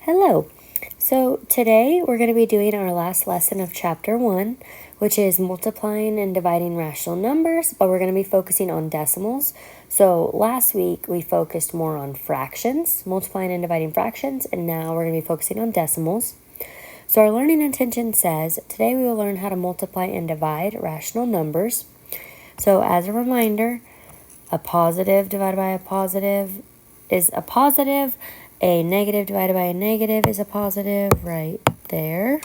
Hello. So today we're going to be doing our last lesson of chapter 1, which is multiplying and dividing rational numbers, but we're going to be focusing on decimals. So last week we focused more on fractions, multiplying and dividing fractions, and now we're going to be focusing on decimals. So our learning intention says, today we will learn how to multiply and divide rational numbers. So as a reminder, a positive divided by a positive is a positive. A negative divided by a negative is a positive right there.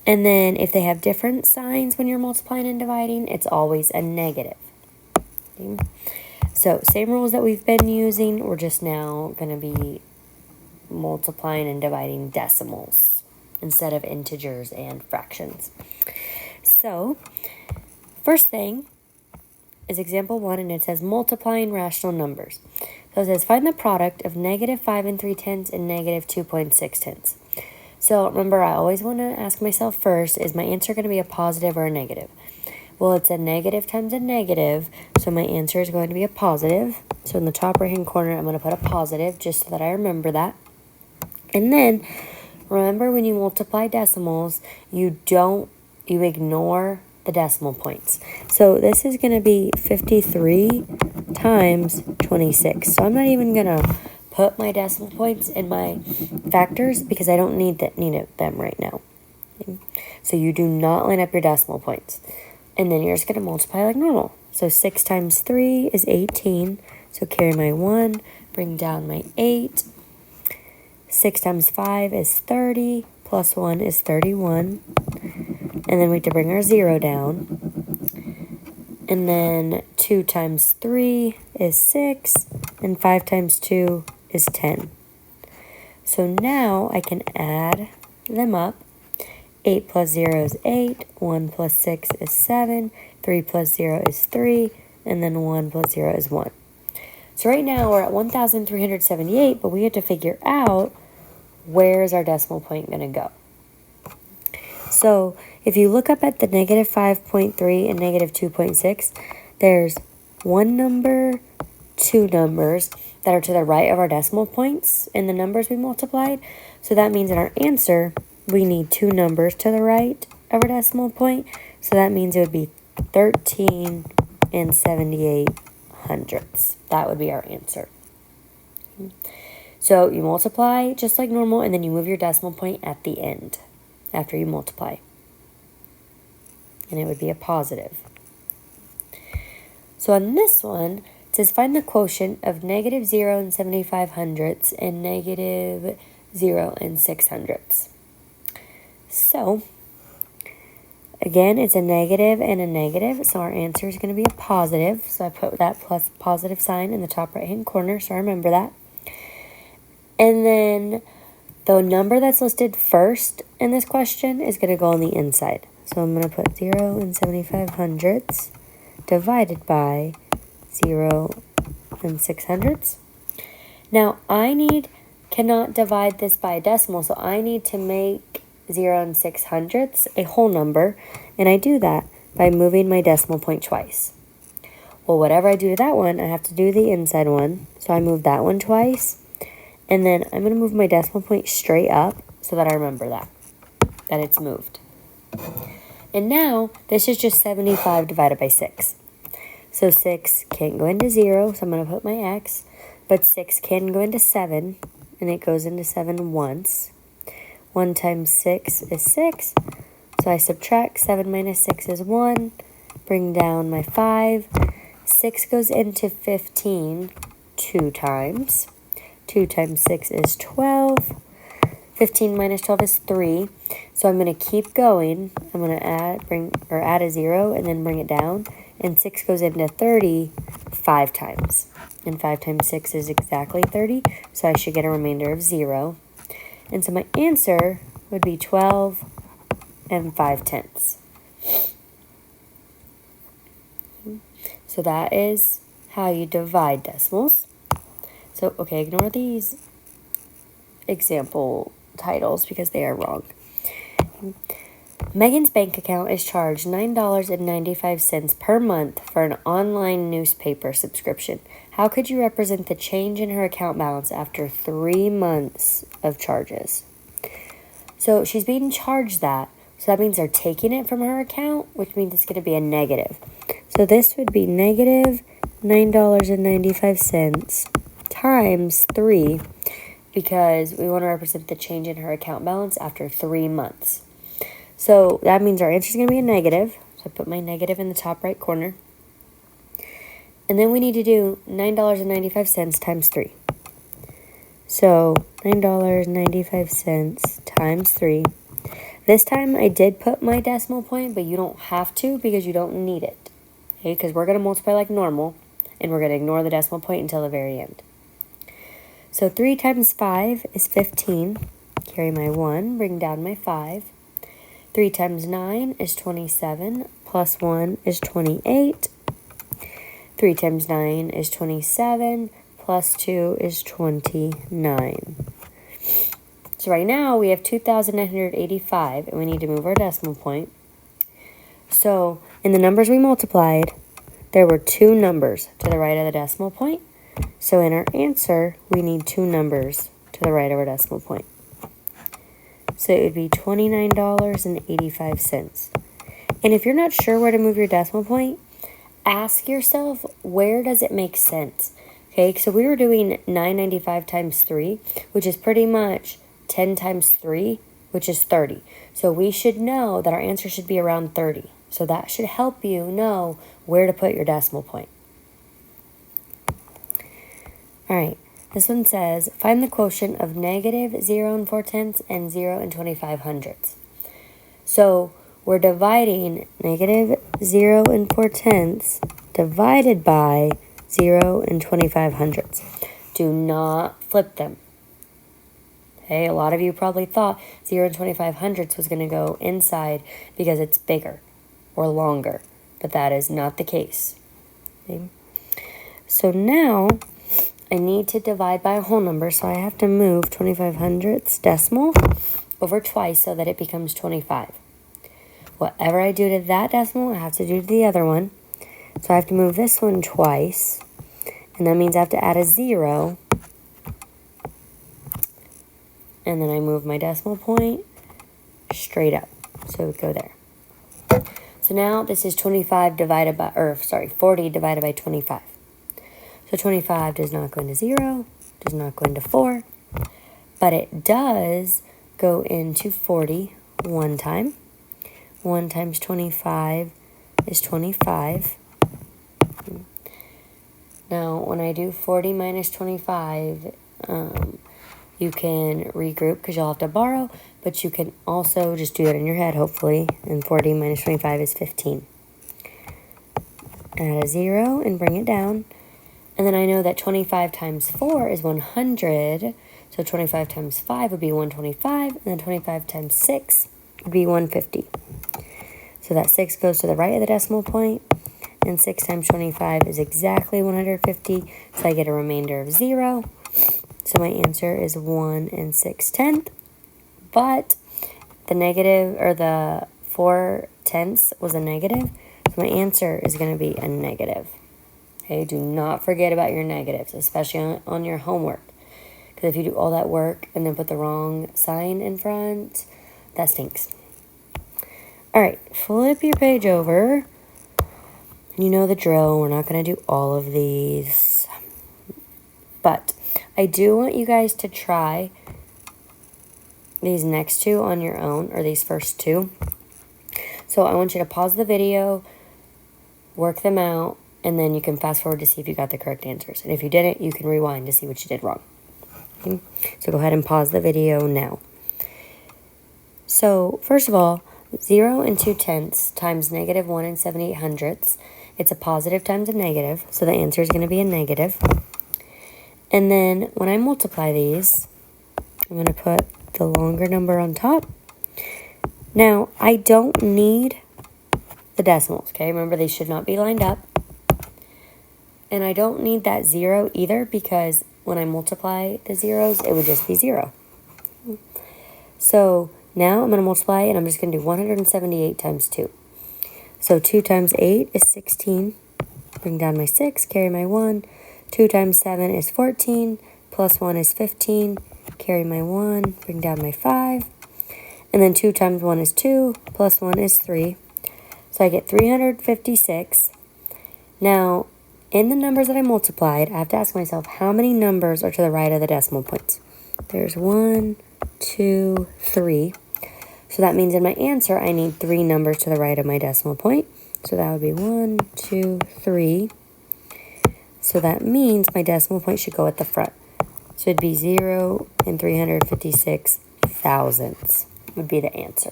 And then if they have different signs when you're multiplying and dividing, it's always a negative. Okay. So same rules that we've been using, we're just now going to be multiplying and dividing decimals instead of integers and fractions. So first thing is example 1, and it says multiplying rational numbers. So it says find the product of negative 5 3/10 and negative 2.6. So remember, I always want to ask myself first, is my answer going to be a positive or a negative? Well, it's a negative times a negative, so my answer is going to be a positive. So in the top right hand corner, I'm going to put a positive just so that I remember that. And then remember, when you multiply decimals, you ignore the decimal points. So this is going to be 53 times 26. So I'm not even going to put my decimal points in my factors because I don't need them right now. Okay. So you do not line up your decimal points. And then you're just going to multiply like normal. So 6 times 3 is 18. So carry my 1, bring down my 8. 6 times 5 is 30, plus 1 is 31. And then we have to bring our 0 down. And then 2 times 3 is 6, and 5 times 2 is 10. So now I can add them up. 8 plus 0 is 8, 1 plus 6 is 7, 3 plus 0 is 3, and then 1 plus 0 is 1. So right now we're at 1,378, but we have to figure out where is our decimal point going to go. So if you look up at the negative 5.3 and negative 2.6, there's one number, two numbers that are to the right of our decimal points in the numbers we multiplied. So that means in our answer, we need two numbers to the right of our decimal point. So that means it would be 13 and 78 hundredths. That would be our answer. So you multiply just like normal, and then you move your decimal point at the end after you multiply. And it would be a positive. So on this one, it says find the quotient of negative 0 and 75 hundredths and negative 0 and 6 hundredths. So, again, it's a negative and a negative, so our answer is going to be a positive. So I put that plus positive sign in the top right-hand corner, so I remember that. And then the number that's listed first in this question is going to go on the inside. So I'm going to put 0 and 75 hundredths divided by 0 and 6 hundredths. Now, cannot divide this by a decimal, so I need to make 0 and 6 hundredths a whole number, and I do that by moving my decimal point twice. Well, whatever I do to that one, I have to do the inside one, so I move that one twice. And then I'm going to move my decimal point straight up so that I remember that it's moved. And now, this is just 75 divided by 6. So 6 can't go into 0, so I'm going to put my X. But 6 can go into 7, and it goes into 7 once. 1 times 6 is 6. So I subtract 7 minus 6 is 1. Bring down my 5. 6 goes into 15 2 times. 2 times 6 is 12. 15 minus 12 is 3. So I'm going to keep going. I'm going to add a 0 and then bring it down. And 6 goes into 30 5 times. And 5 times 6 is exactly 30. So I should get a remainder of 0. And so my answer would be 12 and 5/10. So that is how you divide decimals. So, okay, ignore these example titles because they are wrong. Megan's bank account is charged $9.95 per month for an online newspaper subscription. How could you represent the change in her account balance after 3 months of charges. So she's being charged that. So that means they're taking it from her account, which means it's going to be a negative. So this would be negative $9.95 times 3, because we want to represent the change in her account balance after 3 months. So that means our answer is going to be a negative. So I put my negative in the top right corner. And then we need to do $9.95 times 3. So $9.95 times 3. This time I did put my decimal point, but you don't have to because you don't need it. Okay, because we're going to multiply like normal, and we're going to ignore the decimal point until the very end. So 3 times 5 is 15. Carry my 1, bring down my 5. 3 times 9 is 27, plus 1 is 28. 3 times 9 is 27, plus 2 is 29. So right now we have 2,985, and we need to move our decimal point. So in the numbers we multiplied, there were 2 numbers to the right of the decimal point. So in our answer, we need 2 numbers to the right of our decimal point. So it would be $29.85. And if you're not sure where to move your decimal point, ask yourself, where does it make sense? Okay, so we were doing 995 times 3, which is pretty much 10 times 3, which is 30. So we should know that our answer should be around 30. So that should help you know where to put your decimal point. All right, this one says, find the quotient of negative 0 4/10 and 0 2500ths. So we're dividing negative 0 4/10 divided by 0 2500ths. Do not flip them. Okay, a lot of you probably thought 0 2500ths was going to go inside because it's bigger or longer, but that is not the case. Okay? So now I need to divide by a whole number, so I have to move 2500ths decimal over twice so that it becomes 25. Whatever I do to that decimal, I have to do to the other one. So I have to move this one twice, and that means I have to add a 0. And then I move my decimal point straight up. So it would go there. So now this is 40 divided by 25. So 25 does not go into 0, does not go into 4, but it does go into 40 one time. 1 times 25 is 25. Now, when I do 40 minus 25, you can regroup because you'll have to borrow, but you can also just do that in your head, hopefully. And 40 minus 25 is 15. Add a 0 and bring it down. And then I know that 25 times 4 is 100. So 25 times 5 would be 125. And then 25 times 6 would be 150. So that 6 goes to the right of the decimal point. And 6 times 25 is exactly 150. So I get a remainder of 0. So my answer is 1 6/10. But the negative, or the 4/10 was a negative. So my answer is going to be a negative. Okay, do not forget about your negatives, especially on your homework. Because if you do all that work and then put the wrong sign in front, that stinks. All right, flip your page over. You know the drill. We're not going to do all of these. But I do want you guys to try these next 2 on your own, or these first 2. So I want you to pause the video, work them out, and then you can fast forward to see if you got the correct answers. And if you didn't, you can rewind to see what you did wrong. Okay? So go ahead and pause the video now. So first of all, 0 2/10 times negative 1 7/800. It's a positive times a negative, so the answer is going to be a negative. And then when I multiply these, I'm going to put the longer number on top. Now, I don't need the decimals, okay? Remember, they should not be lined up. And I don't need that 0 either, because when I multiply the zeros, it would just be 0. So now I'm going to multiply, and I'm just going to do 178 times 2. So 2 times 8 is 16. Bring down my 6, carry my 1. 2 times 7 is 14, plus 1 is 15. carry my 1, bring down my 5. And then 2 times 1 is 2, plus 1 is 3. So I get 356. Now, in the numbers that I multiplied, I have to ask myself, how many numbers are to the right of the decimal points? There's 1, 2, 3. So that means in my answer, I need 3 numbers to the right of my decimal point. So that would be 1, 2, 3. So that means my decimal point should go at the front. So it'd be 0 and 356 thousandths would be the answer.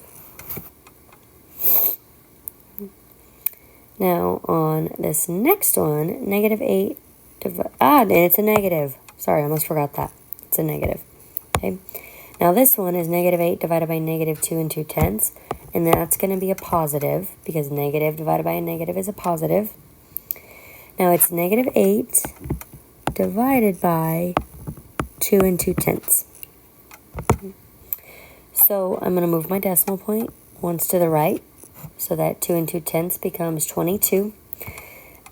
Now on this next one, negative 8, and it's a negative. Sorry, I almost forgot that. It's a negative. Okay. Now this one is negative 8 divided by negative 2 and 2/10, and that's going to be a positive because negative divided by a negative is a positive. Now it's negative 8 divided by 2 and 2/10. So I'm going to move my decimal point once to the right so that 2 and 2/10 becomes 22.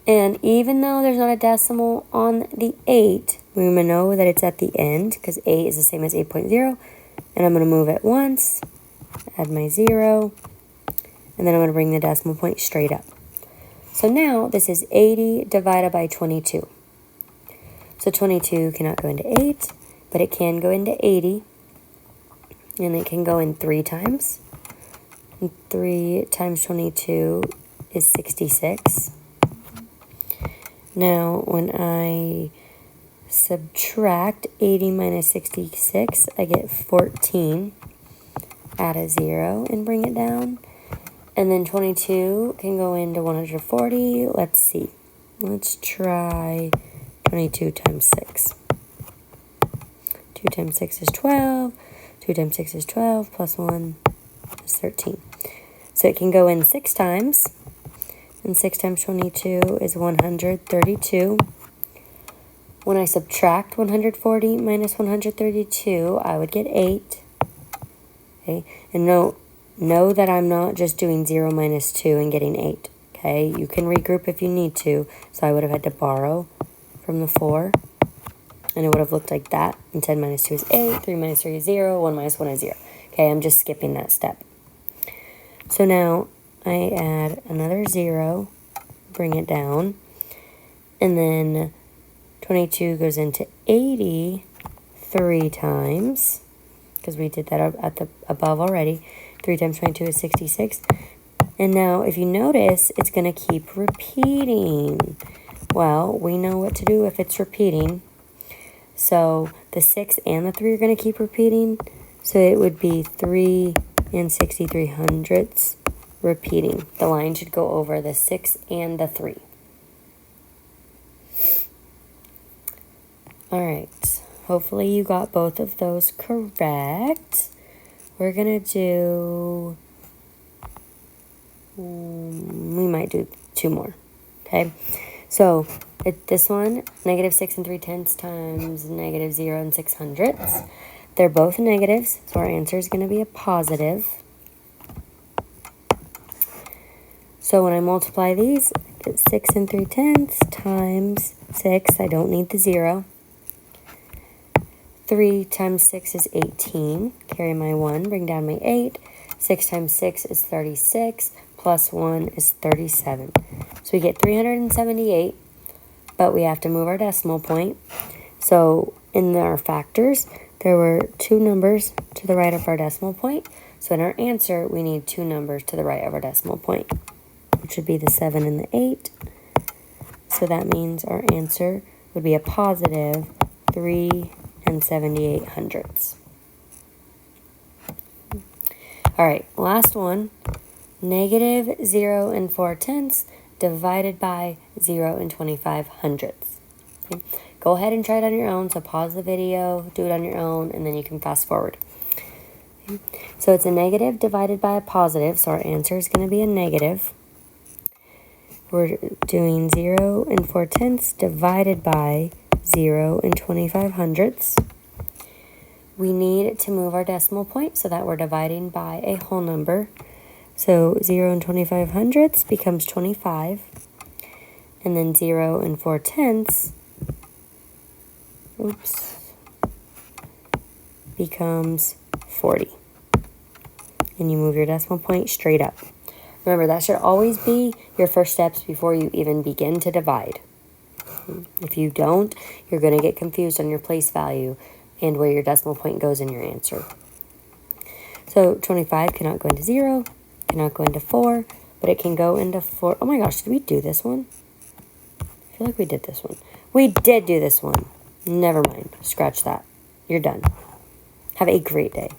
And even though there's not a decimal on the 8, we're going to know that it's at the end because 8 is the same as 8.0. And I'm going to move it once, add my 0, and then I'm going to bring the decimal point straight up. So now this is 80 divided by 22. So 22 cannot go into 8, but it can go into 80. And it can go in 3 times. And 3 times 22 is 66. Now, when I subtract 80 minus 66, I get 14. Add a 0 and bring it down. And then 22 can go into 140. Let's see. Let's try 22 times 6. 2 times 6 is 12. 2 times 6 is 12. Plus 1 is 13. So it can go in 6 times. And 6 times 22 is 132. When I subtract 140 minus 132, I would get 8. Okay, and know that I'm not just doing 0 minus 2 and getting 8. Okay, you can regroup if you need to. So I would have had to borrow from the 4. And it would have looked like that. And 10 minus 2 is 8. 3 minus 3 is 0. 1 minus 1 is 0. Okay, I'm just skipping that step. So now I add another 0. Bring it down. And then 22 goes into 80 3 times. Because we did that at the above already. 3 times 22 is 66. And now if you notice, it's going to keep repeating. Well, we know what to do if it's repeating. So the 6 and the 3 are going to keep repeating. So it would be 3 and 63 hundredths repeating. The line should go over the 6 and the 3. All right. Hopefully you got both of those correct. We're going to do... we might do 2 more. Okay. So this one, negative 6 and 3/10 times negative 0 and 6 hundredths. They're both negatives, so our answer is going to be a positive. So when I multiply these, I get 6 and 3/10 times 6. I don't need the 0. 3 times 6 is 18. Carry my 1, bring down my 8. 6 times 6 is 36. Plus 1 is 37. So we get 378, but we have to move our decimal point. So in our factors, there were 2 numbers to the right of our decimal point. So in our answer, we need 2 numbers to the right of our decimal point, which would be the 7 and the 8. So that means our answer would be a positive 3 and 78 hundredths. All right, last one. Negative 0 and 4/10 divided by 0 and 25 hundredths. Okay. Go ahead and try it on your own. So pause the video, do it on your own, and then you can fast forward. Okay. So it's a negative divided by a positive. So our answer is going to be a negative. We're doing 0 and 4/10 divided by 0 and 25 hundredths. We need to move our decimal point so that we're dividing by a whole number. So 0 and 25 hundredths becomes 25. And then 0 and 4/10 becomes 40. And you move your decimal point straight up. Remember, that should always be your first steps before you even begin to divide. If you don't, you're going to get confused on your place value and where your decimal point goes in your answer. So 25 cannot go into 0, cannot go into 4, but it can go into 4. Oh my gosh, did we do this one? I feel like we did this one. We did do this one. Never mind. Scratch that. You're done. Have a great day.